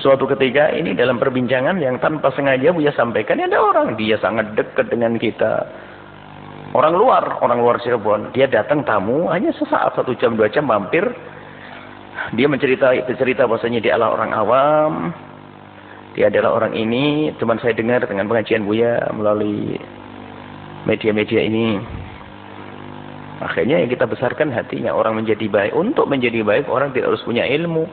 Suatu ketika ini dalam perbincangan yang tanpa sengaja Buya sampaikan, ada orang dia sangat dekat dengan kita. Orang luar Cirebon. Dia datang tamu hanya sesaat, 1 jam 2 jam mampir. Dia bercerita bahwasanya dia adalah orang awam. Dia adalah orang ini, cuman saya dengar dengan pengajian Buya melalui media-media ini. Akhirnya yang kita besarkan hatinya, orang menjadi baik. Untuk menjadi baik orang tidak harus punya ilmu.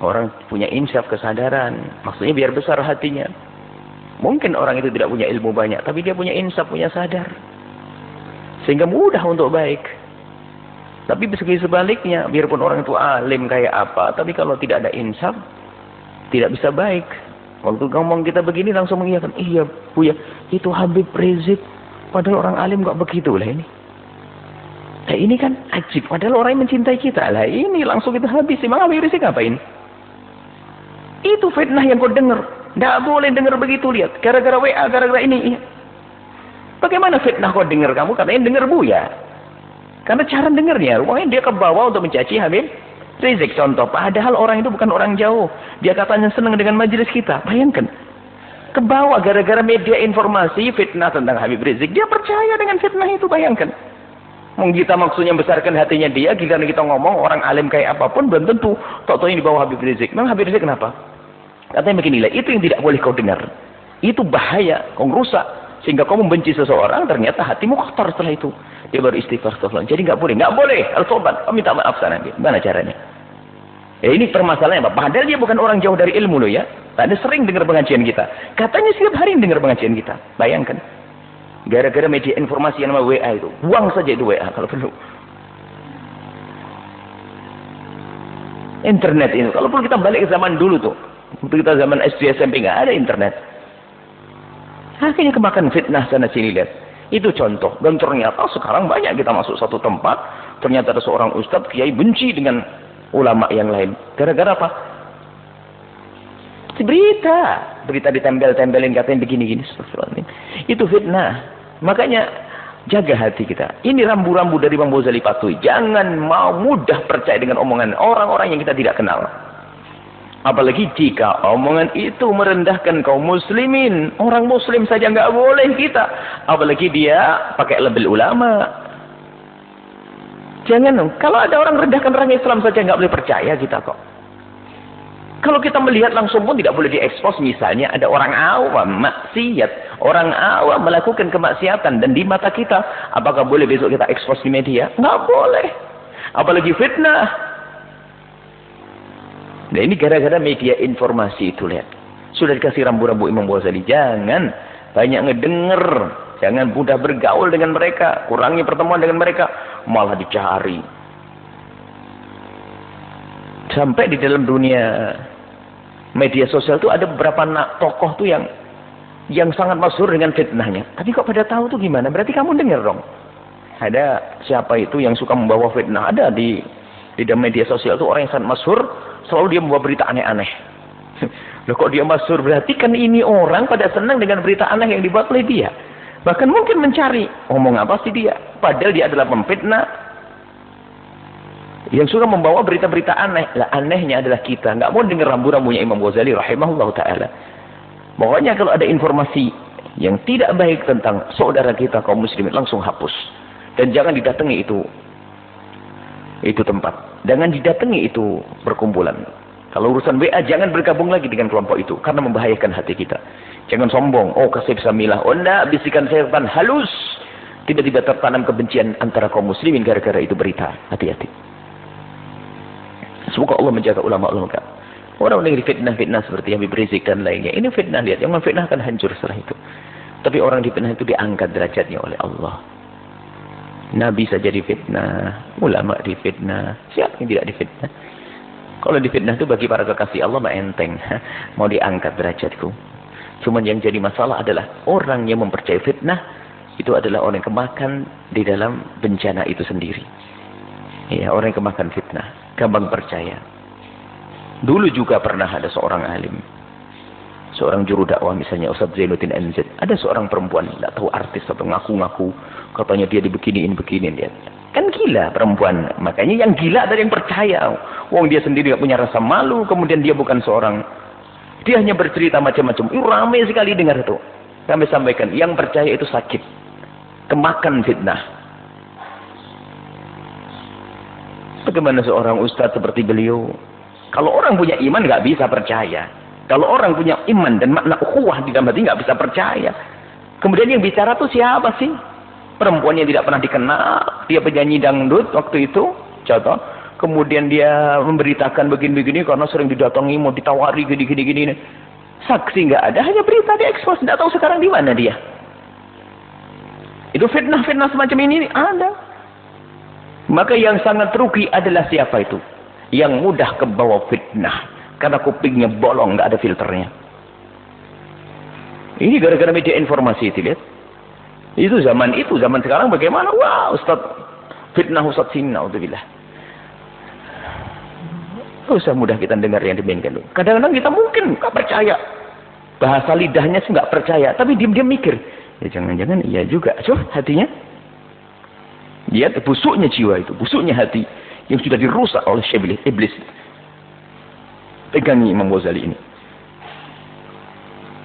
Orang punya insaf, kesadaran. Maksudnya biar besar hatinya. Mungkin orang itu tidak punya ilmu banyak, tapi dia punya insaf, punya sadar. Sehingga mudah untuk baik. Tapi segi sebaliknya, biarpun orang itu alim kayak apa, tapi kalau tidak ada insaf, tidak bisa baik. Waktu ngomong kita begini langsung mengiyakan, iya Buya, itu Habib Rizik. Padahal orang alim kok begitu lah ini. Nah ini kan ajib, padahal orang yang mencintai kita. Lah ini langsung kita habis. Memang Habib Rizik ngapain? Itu fitnah yang kau dengar. Tidak boleh dengar begitu, lihat. Gara-gara WA, gara-gara ini. Bagaimana fitnah kau dengar? Kamu katanya dengar Buya. Karena cara dengarnya, rupanya dia ke bawah untuk mencaci Habib Rizik contoh. Padahal orang itu bukan orang jauh. Dia katanya senang dengan majelis kita. Bayangkan. Ke bawah gara-gara media informasi fitnah tentang Habib Rizik. Dia percaya dengan fitnah itu, bayangkan. Kita maksudnya besarkan hatinya dia, giliran kita ngomong orang alim kayak apapun belum tentu tok ini di bawah Habib Rizik. Memang Habib Rizik kenapa? Katanya beginilah, itu yang tidak boleh kau dengar. Itu bahaya, kau rusak sehingga kau membenci seseorang, ternyata hatimu kotor setelah itu. Dia baru istighfar setelah. Jadi nggak boleh, harus tobat. Kau minta maaf sana. Gimana caranya? Ya ini permasalahannya Pak. Padahal dia bukan orang jauh dari ilmu loh ya. Tadi sering dengar pengajian kita. Katanya setiap hari dengar pengajian kita. Bayangkan. Gara-gara media informasi yang nama WA itu. Buang saja itu WA kalau perlu. Internet ini. Kalau perlu kita balik ke zaman dulu tuh. Waktu kita zaman SD SMP nggak ada internet. Akhirnya kemakan fitnah sana sini lihat. Itu contoh. Dan ternyata sekarang banyak kita masuk satu tempat. Ternyata ada seorang ustadz, kiai benci dengan ulama yang lain. Gara-gara apa? Berita ditempel-tempelin katanya begini-gini. Itu fitnah. Makanya jaga hati kita. Ini rambu-rambu dari Imam Ghazali Patui. Jangan mau mudah percaya dengan omongan orang-orang yang kita tidak kenal. Apalagi jika omongan itu merendahkan kaum muslimin. Orang muslim saja nggak boleh kita. Apalagi dia pakai label ulama. Jangan dong. Kalau ada orang rendahkan orang Islam saja nggak boleh percaya kita kok. Kalau kita melihat langsung pun tidak boleh diekspos. Misalnya ada orang awam maksiat. Orang awam melakukan kemaksiatan. Dan di mata kita. Apakah boleh besok kita ekspos di media? Nggak boleh. Apalagi fitnah. Nah ini gara-gara media informasi itu lihat. Sudah dikasih rambu-rambu Imam Ghazali. Jangan banyak ngedenger. Jangan mudah bergaul dengan mereka. Kurangi pertemuan dengan mereka. Malah dicari. Sampai di dalam dunia media sosial itu ada beberapa tokoh tuh yang sangat masyhur dengan fitnahnya. Tapi kok pada tahu tuh gimana? Berarti kamu dengar dong. Ada siapa itu yang suka membawa fitnah? Ada di dalam media sosial itu orang yang sangat masyhur, selalu dia membawa berita aneh-aneh. Loh kok dia masyhur? Berarti kan ini orang pada senang dengan berita aneh yang dibuat oleh dia. Bahkan mungkin mencari ngomong apa sih dia? Padahal dia adalah pemfitnah. Yang suka membawa berita-berita aneh. Lah anehnya adalah kita. Nggak mau dengar rambu-rambunya Imam Ghazali rahimahullah ta'ala. Pokoknya kalau ada informasi yang tidak baik tentang saudara kita kaum muslimin, langsung hapus. Dan jangan didatangi itu tempat. Jangan didatangi itu perkumpulan. Kalau urusan WA jangan bergabung lagi dengan kelompok itu. Karena membahayakan hati kita. Jangan sombong. Oh kasih samilah. Oh enggak, bisikan setan halus. Tiba-tiba tertanam kebencian antara kaum muslimin gara-gara itu berita. Hati-hati. Semoga Allah menjaga ulama-ulama. Orang yang difitnah-fitnah seperti Habib Rizik dan lainnya. Ini fitnah, lihat. Yang memfitnah akan hancur setelah itu. Tapi orang difitnah itu diangkat derajatnya oleh Allah. Nabi saja difitnah. Ulama difitnah. Siapa yang tidak difitnah? Kalau difitnah itu bagi para kekasih Allah mah enteng. Mau diangkat derajatku. Cuman yang jadi masalah adalah orang yang mempercayai fitnah. Itu adalah orang yang kemakan di dalam bencana itu sendiri. Ya, orang yang kemakan fitnah. Gampang percaya. Dulu juga pernah ada seorang alim. Seorang juru dakwah misalnya Ustaz Zainuddin NZ. Ada seorang perempuan, tidak tahu artis atau ngaku-ngaku. Katanya dia dibeginiin. Dia. Kan gila perempuan. Makanya yang gila ada yang percaya. Wong dia sendiri gak punya rasa malu. Kemudian dia bukan seorang. Dia hanya bercerita macam-macam. Ramai sekali dengar itu. Kami sampaikan. Yang percaya itu sakit. Kemakan fitnah. Bagaimana seorang ustadz seperti beliau. Kalau orang punya iman gak bisa percaya. Kalau orang punya iman dan makna ukhuwah di dalam hati gak bisa percaya. Kemudian yang bicara tuh siapa sih? Perempuan yang tidak pernah dikenal, dia penyanyi dangdut waktu itu, contoh. Kemudian dia memberitakan begini-begini karena sering didatangi, mau ditawari gini-gini. Saksi nggak ada, hanya berita diekspos, tidak tahu sekarang di mana dia. Itu fitnah-fitnah semacam ini ada. Maka yang sangat rugi adalah siapa itu? Yang mudah kebawa fitnah, karena kupingnya bolong, nggak ada filternya. Ini gara-gara media informasi itu, lihat. Itu zaman sekarang bagaimana? Wah, Ustaz fitnah Ustaz sini, naudzubillah. Usah mudah kita dengar yang demikian. Kadang-kadang kita mungkin nggak percaya. Bahasa lidahnya sih nggak percaya, tapi diam-diam mikir. Ya jangan-jangan iya juga. Coba hatinya. Dia busuknya jiwa itu, busuknya hati yang sudah dirusak oleh iblis. Pegangi Imam Ghazali ini.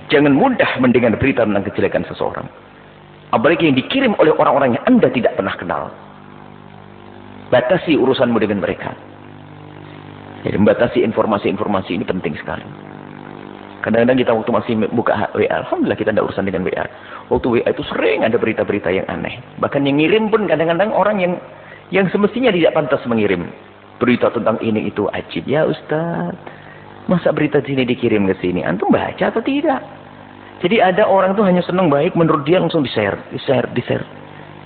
Jangan mudah mendengar berita tentang kejelekan seseorang. Apalagi yang dikirim oleh orang-orang yang Anda tidak pernah kenal. Batasi urusanmu dengan mereka. Jadi membatasi informasi-informasi ini penting sekali. Kadang-kadang kita waktu masih buka WA, alhamdulillah kita tidak urusan dengan WA. Waktu WA itu sering ada berita-berita yang aneh. Bahkan yang ngirim pun kadang-kadang orang yang semestinya tidak pantas mengirim berita tentang ini itu ajib. Ya Ustaz, masa berita sini dikirim ke sini? Antum baca atau tidak? Jadi ada orang tuh hanya senang baik, menurut dia langsung di-share.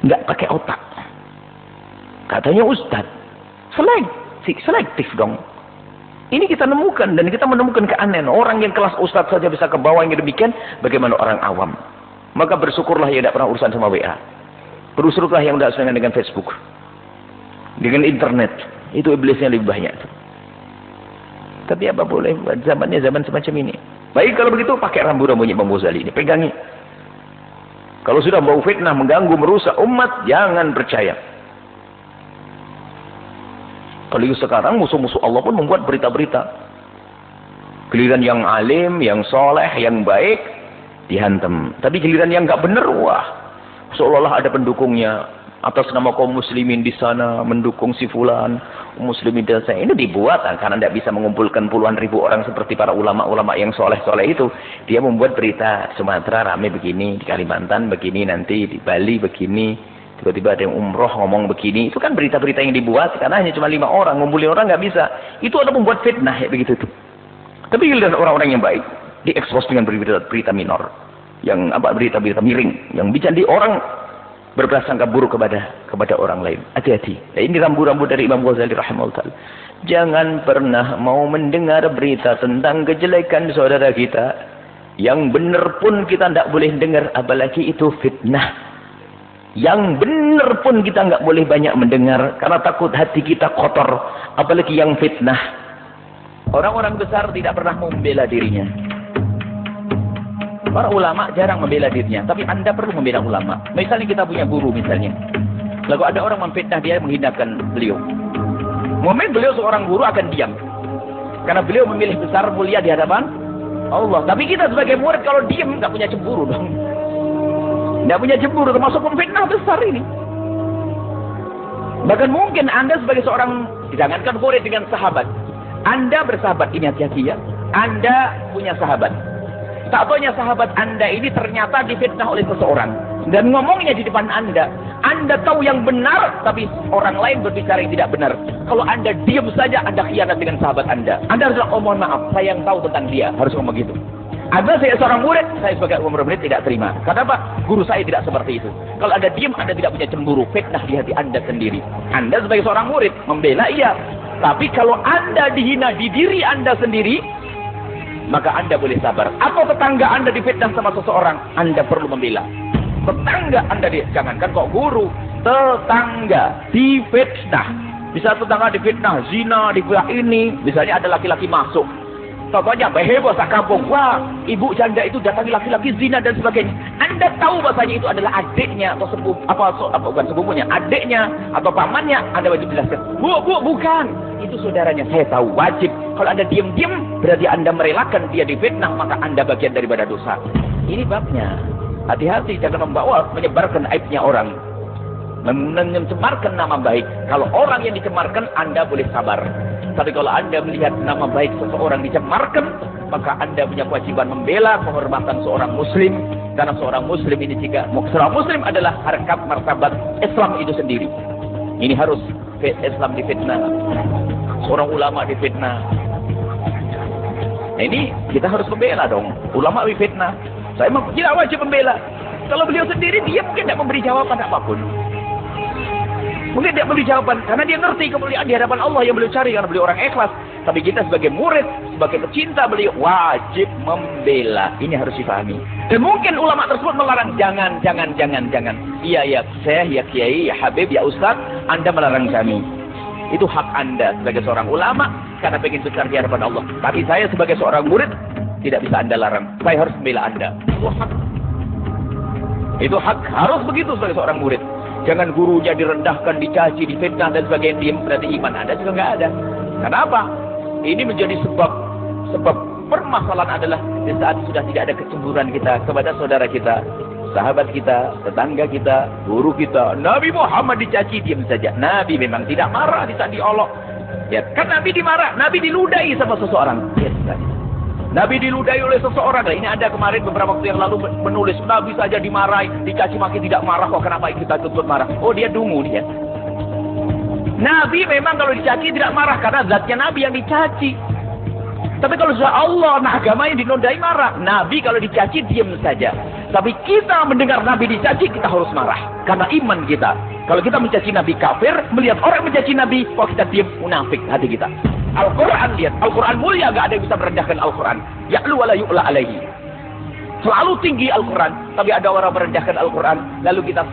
Nggak pakai otak. Katanya Ustadz, selektif dong. Ini kita nemukan, dan kita menemukan keanehan. Orang yang kelas Ustadz saja bisa ke bawah yang demikian, bagaimana orang awam? Maka bersyukurlah yang tidak pernah urusan sama WA. Bersyukurlah yang tidak urusan dengan Facebook. Dengan internet. Itu iblisnya lebih banyak. Tapi apa boleh, zamannya zaman semacam ini. Baik kalau begitu pakai rambu-rambunya Imam Ghazali ini, pegangi. Kalau sudah bau fitnah, mengganggu, merusak umat, jangan percaya. Kalau sekarang musuh-musuh Allah pun membuat berita-berita. Giliran yang alim, yang soleh, yang baik, dihantam. Tapi giliran yang nggak benar, wah, seolah-olah ada pendukungnya. Atas nama kaum muslimin di sana mendukung si fulan, muslimin di sana. Ini dibuat karena tidak bisa mengumpulkan puluhan ribu orang seperti para ulama-ulama yang soleh-soleh itu. Dia membuat berita Sumatera rame begini, di Kalimantan begini, nanti di Bali begini, tiba-tiba ada yang umroh ngomong begini. Itu kan berita-berita yang dibuat karena hanya cuma 5 orang, ngumpulin orang nggak bisa. Itu ada membuat fitnah ya begitu tuh. Tapi giliran orang-orang yang baik diekspos dengan berita minor, yang berita-berita miring, yang bicara di orang berprasangka buruk kepada orang lain. Hati-hati. Nah, ini rambu-rambu dari Imam Ghazali rahimahullah. Jangan pernah mau mendengar berita tentang kejelekan saudara kita. Yang benar pun kita tidak boleh dengar, apalagi itu fitnah. Yang benar pun kita nggak boleh banyak mendengar karena takut hati kita kotor, apalagi yang fitnah. Orang-orang besar tidak pernah membela dirinya. Para ulama jarang membela dirinya, tapi Anda perlu membela ulama. Misalnya kita punya guru misalnya. Lalu ada orang memfitnah dia, menghinakan beliau. Momen beliau seorang guru akan diam. Karena beliau memilih besar mulia di hadapan Allah. Tapi kita sebagai murid kalau diam nggak punya cemburu dong. Nggak punya cemburu, termasuk memfitnah besar ini. Bahkan mungkin Anda sebagai seorang, jangankan murid dengan sahabat. Anda bersahabat, ini hati-hati ya. Anda punya sahabat. Tak taunya sahabat Anda ini ternyata difitnah oleh seseorang. Dan ngomongnya di depan Anda. Anda tahu yang benar, tapi orang lain berbicara yang tidak benar. Kalau Anda diam saja, Anda khianat dengan sahabat Anda. Anda harus bilang, oh mohon maaf, saya yang tahu tentang dia. Harus ngomong gitu. Anda saya seorang murid, saya sebagai murid tidak terima. Kenapa? Guru saya tidak seperti itu. Kalau Anda diam, Anda tidak punya cemburu. Fitnah di hati Anda sendiri. Anda sebagai seorang murid, membela iya. Tapi kalau Anda dihina di diri Anda sendiri, maka Anda boleh sabar. Atau tetangga Anda difitnah sama seseorang, Anda perlu membela. Tetangga Anda jangankan kok guru, tetangga difitnah. Bisa tetangga difitnah zina, difitnah ini. Misalnya ada laki-laki masuk, Contohnya heboh sakampung, wah ibu janda itu datangi laki-laki zina dan sebagainya. Anda tahu bahasanya itu adalah adiknya atau bukan sepupunya, adiknya atau pamannya. Anda wajib jelaskan, bu bukan, itu saudaranya. Saya tahu, wajib. Kalau Anda diam-diam berarti Anda merelakan dia difitnah, maka Anda bagian daripada dosa. Ini babnya. Hati-hati jangan menyebarkan aibnya orang, mencemarkan nama baik. Kalau orang yang dicemarkan, Anda boleh sabar. Tapi kalau Anda melihat nama baik seseorang dicemarkan, maka Anda punya kewajiban membela kehormatan seorang muslim. Karena seorang muslim ini seorang muslim adalah harkat martabat Islam itu sendiri. Ini harus Islam difitnah, seorang ulama difitnah. Nah, ini kita harus membela dong. Ulama difitnah, saya tidak wajib membela. Kalau beliau sendiri, dia mungkin tidak memberi jawaban apapun. Mungkin dia beri jawaban karena dia ngerti kemuliaan di hadapan Allah yang beliau cari, karena beliau orang ikhlas. Tapi kita sebagai murid, sebagai pecinta beliau, wajib membela. Ini harus dipahami. Dan mungkin ulama tersebut melarang, jangan. Iya, saya, ya kiai, ya habib, ya ustaz, Anda melarang kami. Itu hak Anda sebagai seorang ulama karena ingin besar di hadapan Allah. Tapi saya sebagai seorang murid tidak bisa Anda larang. Saya harus membela Anda. Itu hak, harus begitu sebagai seorang murid. Jangan gurunya direndahkan, dicaci, difitnah dan sebagainya, diam, berarti iman Anda juga nggak ada. Kenapa? Ini menjadi sebab permasalahan adalah di saat sudah tidak ada kecemburuan kita kepada saudara kita, sahabat kita, tetangga kita, guru kita. Nabi Muhammad dicaci, diam saja. Nabi memang tidak marah di saat diolok. Ya, kan Nabi dimarah, Nabi diludahi sama seseorang. Ya, Nabi diludahi oleh seseorang. Nah, ini Anda kemarin beberapa waktu yang lalu menulis, Nabi saja dimarahi, dicaci maki tidak marah, kok kenapa kita tuntut marah? Oh, dia dungu dia. Nabi memang kalau dicaci tidak marah karena zatnya Nabi yang dicaci. Tapi kalau sudah Allah, nah agamanya dinodai marah. Nabi kalau dicaci diam saja. Tapi kita mendengar Nabi dicaci, kita harus marah karena iman kita. Kalau kita mencaci Nabi kafir, melihat orang mencaci Nabi, kok kita diam, munafik hati kita. Al-Quran, lihat, Al-Quran mulia, gak ada yang bisa merendahkan Al-Quran. Ya'lu wa la yu'la alaihi. Selalu tinggi Al-Quran, tapi ada orang merendahkan Al-Quran. Lalu kita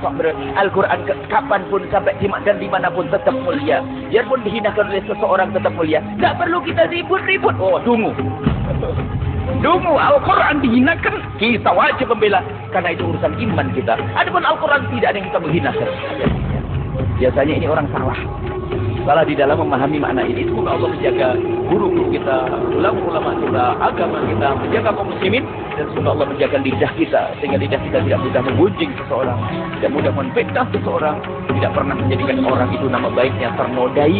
Al-Quran kapanpun, sampai dan dimanapun tetap mulia. Biarpun dihinakan oleh seseorang tetap mulia. Gak perlu kita ribut-ribut. Oh, dungu. Dungu, Al-Quran dihinakan, kita wajib membela. Karena itu urusan iman kita. Adapun Al-Quran tidak ada yang kita menghinakan. Biasanya ini orang salah di dalam memahami makna ini. Semoga Allah menjaga guru-guru kita, ulama-ulama kita, agama kita, menjaga kaum muslimin, dan semoga Allah menjaga lidah kita sehingga lidah kita tidak mudah menggunjing seseorang, tidak mudah menfitnah seseorang, tidak pernah menjadikan orang itu nama baiknya ternodai.